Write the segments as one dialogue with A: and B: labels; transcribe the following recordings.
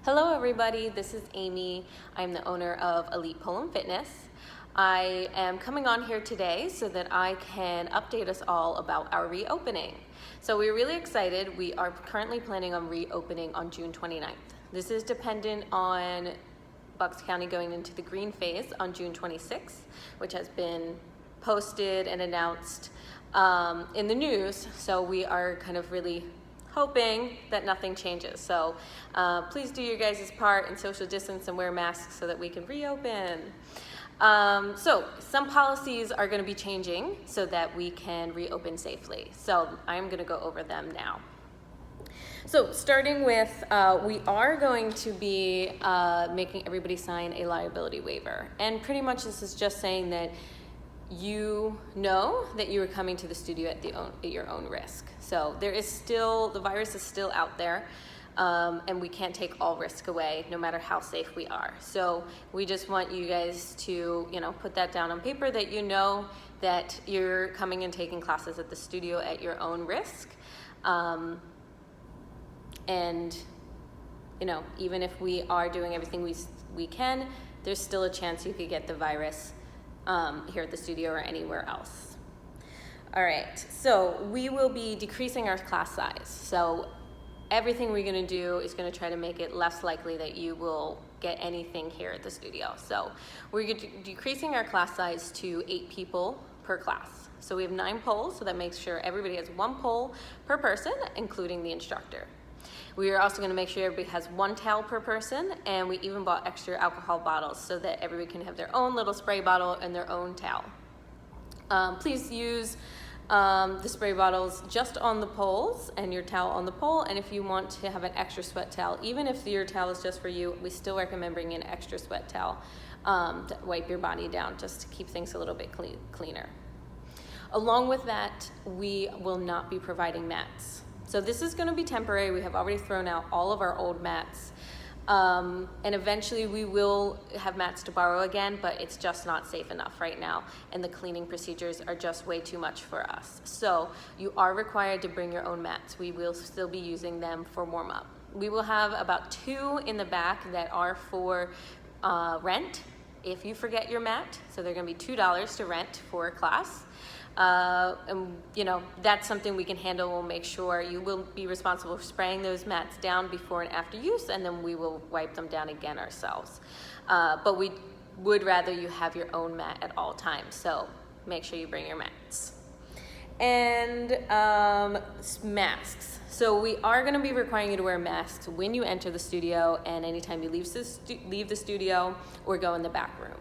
A: Hello everybody, this is Amy. I'm the owner of Elite Pole and Fitness. I am coming on here today so that I can update us all about our reopening. So we're really excited. We are currently planning on reopening on June 29th. This is dependent on Bucks County going into the green phase on June 26th, which has been posted and announced in the news. So we are kind of really hoping that nothing changes. So please do your guys' part and social distance and wear masks so that we can reopen. So some policies are going to be changing so that we can reopen safely. So I'm going to go over them now. So starting with, we are going to be making everybody sign a liability waiver. And pretty much this is just saying that you know that you are coming to the studio at your own risk. So there is still, the virus is still out there, and we can't take all risk away no matter how safe we are. So we just want you guys to, put that down on paper that you know that you're coming and taking classes at the studio at your own risk. And, even if we are doing everything we can, there's still a chance you could get the virus here at the studio or anywhere else. All right, so we will be decreasing our class size. So everything we're gonna do is gonna try to make it less likely that you will get anything here at the studio. So we're decreasing our class size to 8 people per class. So we have 9 poles, so that makes sure everybody has 1 pole per person, including the instructor. We are also going to make sure everybody has 1 towel per person, and we even bought extra alcohol bottles so that everybody can have their own little spray bottle and their own towel. Please use the spray bottles just on the poles and your towel on the pole, and if you want to have an extra sweat towel, even if your towel is just for you, we still recommend bringing an extra sweat towel to wipe your body down just to keep things a little bit cleaner. Along with that, we will not be providing mats. So this is going to be temporary. We have already thrown out all of our old mats. And eventually we will have mats to borrow again, but it's just not safe enough right now. And the cleaning procedures are just way too much for us. So you are required to bring your own mats. We will still be using them for warm up. We will have about 2 in the back that are for rent if you forget your mat. So they're going to be $2 to rent for a class. And that's something we can handle. We'll make sure you will be responsible for spraying those mats down before and after use, and then we will wipe them down again ourselves. But we would rather you have your own mat at all times, so make sure you bring your mats. And masks. So we are going to be requiring you to wear masks when you enter the studio and anytime you leave the studio or go in the back room.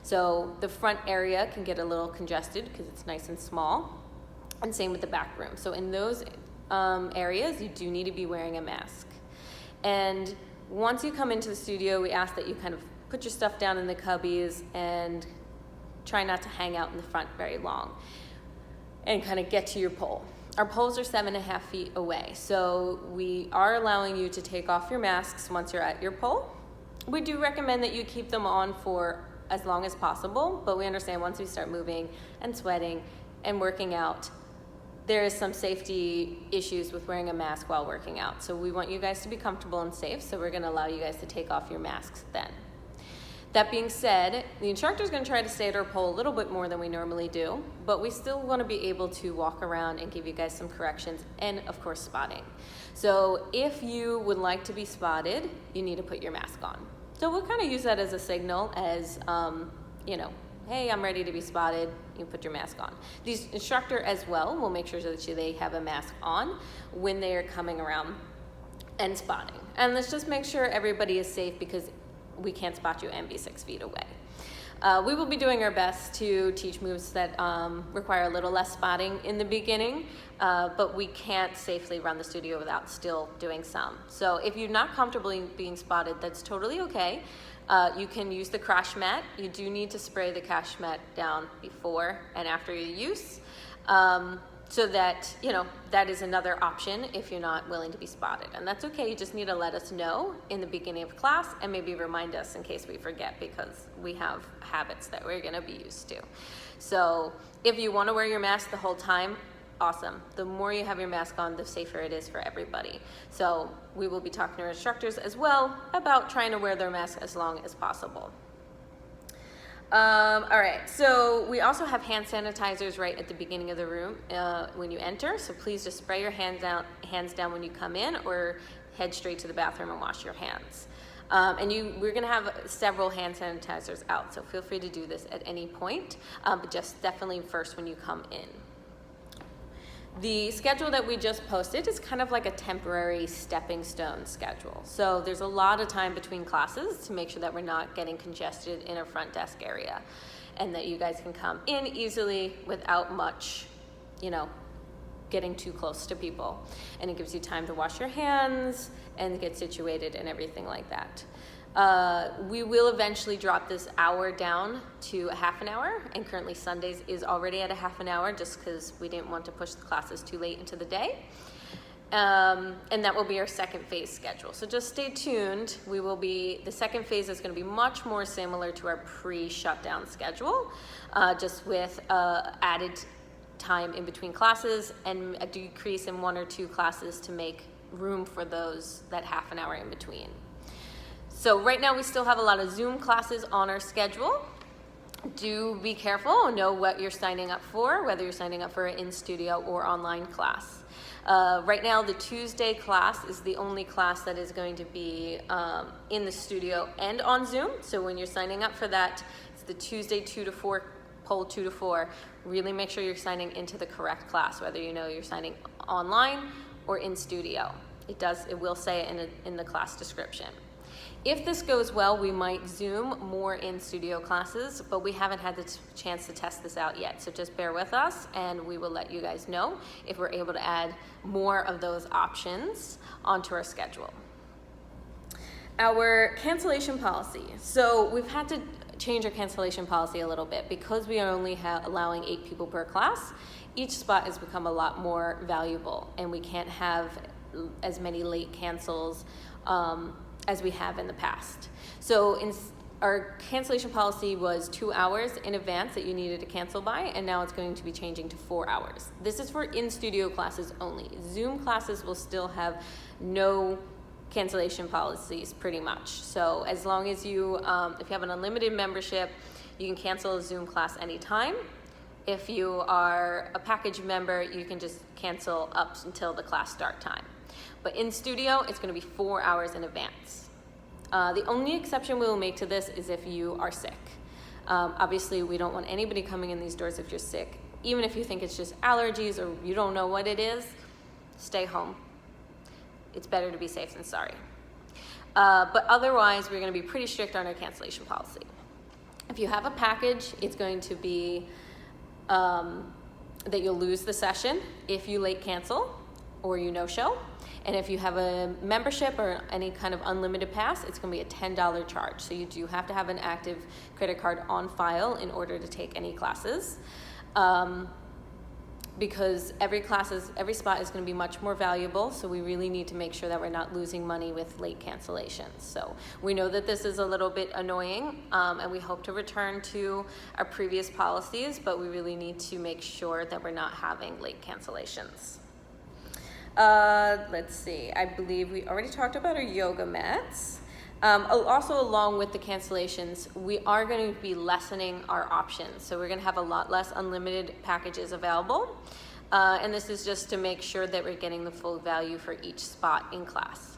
A: So the front area can get a little congested because it's nice and small, and same with the back room. So in those areas, you do need to be wearing a mask. And once you come into the studio, we ask that you kind of put your stuff down in the cubbies and try not to hang out in the front very long and kind of get to your pole. Our poles are 7.5 feet away, so we are allowing you to take off your masks once you're at your pole. We do recommend that you keep them on for as long as possible, but we understand once we start moving and sweating and working out, there is some safety issues with wearing a mask while working out. So we want you guys to be comfortable and safe, so we're gonna allow you guys to take off your masks then. That being said, the instructor is going to try to stay at our pole a little bit more than we normally do, but we still want to be able to walk around and give you guys some corrections and, of course, spotting. So if you would like to be spotted, you need to put your mask on. So we'll kind of use that as a signal as, hey, I'm ready to be spotted. You put your mask on. The instructor as well will make sure that they have a mask on when they are coming around and spotting. And let's just make sure everybody is safe because we can't spot you and be 6 feet away. We will be doing our best to teach moves that require a little less spotting in the beginning, but we can't safely run the studio without still doing some. So if you're not comfortable being spotted, that's totally okay. You can use the crash mat. You do need to spray the crash mat down before and after your use. So that, that is another option if you're not willing to be spotted. And that's okay, you just need to let us know in the beginning of class and maybe remind us in case we forget because we have habits that we're gonna be used to. So if you wanna wear your mask the whole time, awesome. The more you have your mask on, the safer it is for everybody. So we will be talking to our instructors as well about trying to wear their mask as long as possible. All right, so we also have hand sanitizers right at the beginning of the room when you enter. So please just spray your hands down when you come in, or head straight to the bathroom and wash your hands. We're gonna have several hand sanitizers out, so feel free to do this at any point, but just definitely first when you come in. The schedule that we just posted is kind of like a temporary stepping stone schedule. So there's a lot of time between classes to make sure that we're not getting congested in our front desk area, and that you guys can come in easily without much, getting too close to people. And it gives you time to wash your hands and get situated and everything like that. We will eventually drop this hour down to a half an hour, and currently Sundays is already at a half an hour just because we didn't want to push the classes too late into the day. And that will be our second phase schedule. So just stay tuned. The second phase is going to be much more similar to our pre-shutdown schedule, just with added time in between classes and a decrease in 1 or 2 classes to make room for that half an hour in between. So right now we still have a lot of Zoom classes on our schedule. Do be careful, know what you're signing up for, whether you're signing up for an in-studio or online class. Right now the Tuesday class is the only class that is going to be in the studio and on Zoom. So when you're signing up for that, it's the Tuesday 2 to 4, poll 2 to 4. Really make sure you're signing into the correct class, whether you're signing online or in studio. It will say it in the class description. If this goes well, we might Zoom more in studio classes, but we haven't had the chance to test this out yet. So just bear with us, and we will let you guys know if we're able to add more of those options onto our schedule. Our cancellation policy. So we've had to change our cancellation policy a little bit because we are only allowing 8 people per class. Each spot has become a lot more valuable, and we can't have as many late cancels as we have in the past. So our cancellation policy was 2 hours in advance that you needed to cancel by, and now it's going to be changing to 4 hours. This is for in-studio classes only. Zoom classes will still have no cancellation policies pretty much. So as long as if you have an unlimited membership, you can cancel a Zoom class anytime. If you are a package member, you can just cancel up until the class start time. But in studio, it's going to be 4 hours in advance. The only exception we will make to this is if you are sick. Obviously, we don't want anybody coming in these doors if you're sick. Even if you think it's just allergies or you don't know what it is, stay home. It's better to be safe than sorry. But otherwise, we're going to be pretty strict on our cancellation policy. If you have a package, it's going to be that you'll lose the session if you late cancel or you no-show. And if you have a membership or any kind of unlimited pass, it's going to be a $10 charge. So you do have to have an active credit card on file in order to take any classes. Because every spot is going to be much more valuable, so we really need to make sure that we're not losing money with late cancellations. So we know that this is a little bit annoying, and we hope to return to our previous policies, but we really need to make sure that we're not having late cancellations. Let's see, I believe we already talked about our yoga mats. Also, along with the cancellations, we are going to be lessening our options. So we're going to have a lot less unlimited packages available. And this is just to make sure that we're getting the full value for each spot in class.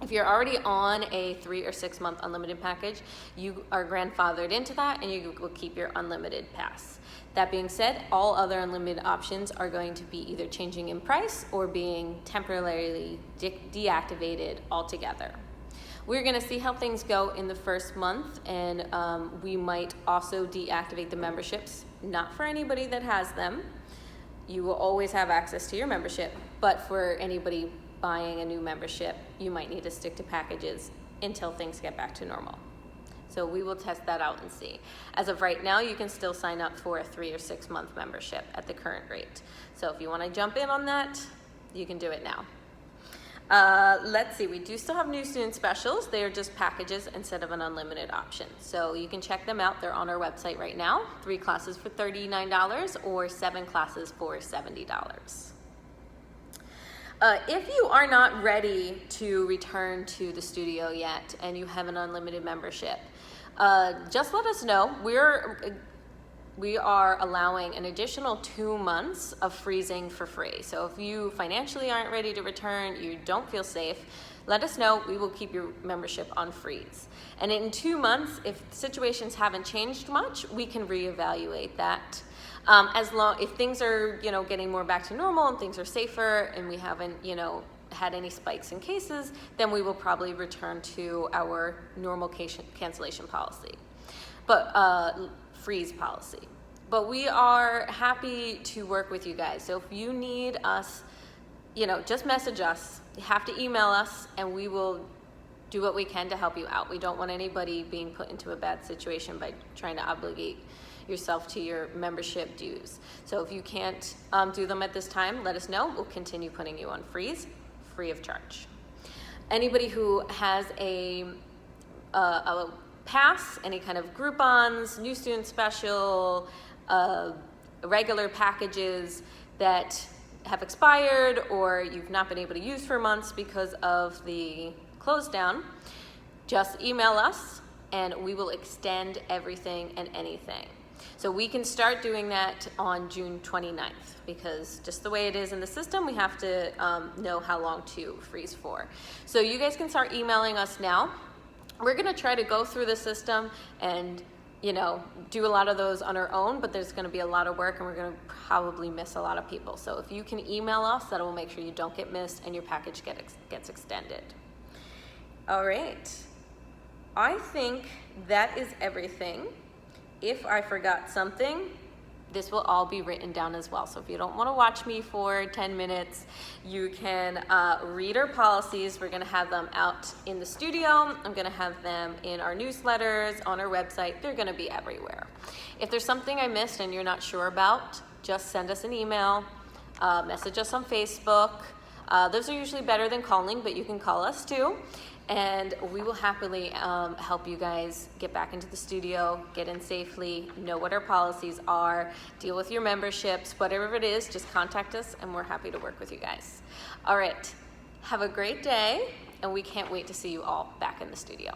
A: If you're already on a 3 or 6 month unlimited package, you are grandfathered into that and you will keep your unlimited pass. That being said, all other unlimited options are going to be either changing in price or being temporarily deactivated altogether. We're going to see how things go in the first month, and we might also deactivate the memberships, not for anybody that has them. You will always have access to your membership, but for anybody buying a new membership, you might need to stick to packages until things get back to normal. So we will test that out and see. As of right now, you can still sign up for a 3 or 6 month membership at the current rate. So if you want to jump in on that, you can do it now. Let's see, we do still have new student specials. They are just packages instead of an unlimited option. So you can check them out. They're on our website right now. 3 classes for $39 or 7 classes for $70. If you are not ready to return to the studio yet and you have an unlimited membership, just let us know. We are allowing an additional 2 months of freezing for free. So if you financially aren't ready to return, you don't feel safe, let us know. We will keep your membership on freeze. And in 2 months, if situations haven't changed much, we can reevaluate that. If things are, getting more back to normal and things are safer and we haven't, had any spikes in cases, then we will probably return to our normal cancellation policy. But freeze policy. But we are happy to work with you guys. So if you need us, just message us. You have to email us and we will do what we can to help you out. We don't want anybody being put into a bad situation by trying to obligate yourself to your membership dues. So if you can't do them at this time, let us know. We'll continue putting you on freeze, free of charge. Anybody who has a pass, any kind of Groupons, new student special, regular packages that have expired or you've not been able to use for months because of the close down, just email us and we will extend everything and anything. So we can start doing that on June 29th because just the way it is in the system, we have to know how long to freeze for. So you guys can start emailing us now. We're gonna try to go through the system and do a lot of those on our own, but there's gonna be a lot of work and we're gonna probably miss a lot of people. So if you can email us, that will make sure you don't get missed and your package gets extended. All right, I think that is everything. If I forgot something, this will all be written down as well. So if you don't want to watch me for 10 minutes, you can read our policies. We're going to have them out in the studio. I'm going to have them in our newsletters, on our website. They're going to be everywhere. If there's something I missed and you're not sure about, just send us an email, message us on Facebook. Those are usually better than calling, but you can call us too. And we will happily help you guys get back into the studio, get in safely, know what our policies are, deal with your memberships, whatever it is, just contact us and we're happy to work with you guys. All right, have a great day and we can't wait to see you all back in the studio.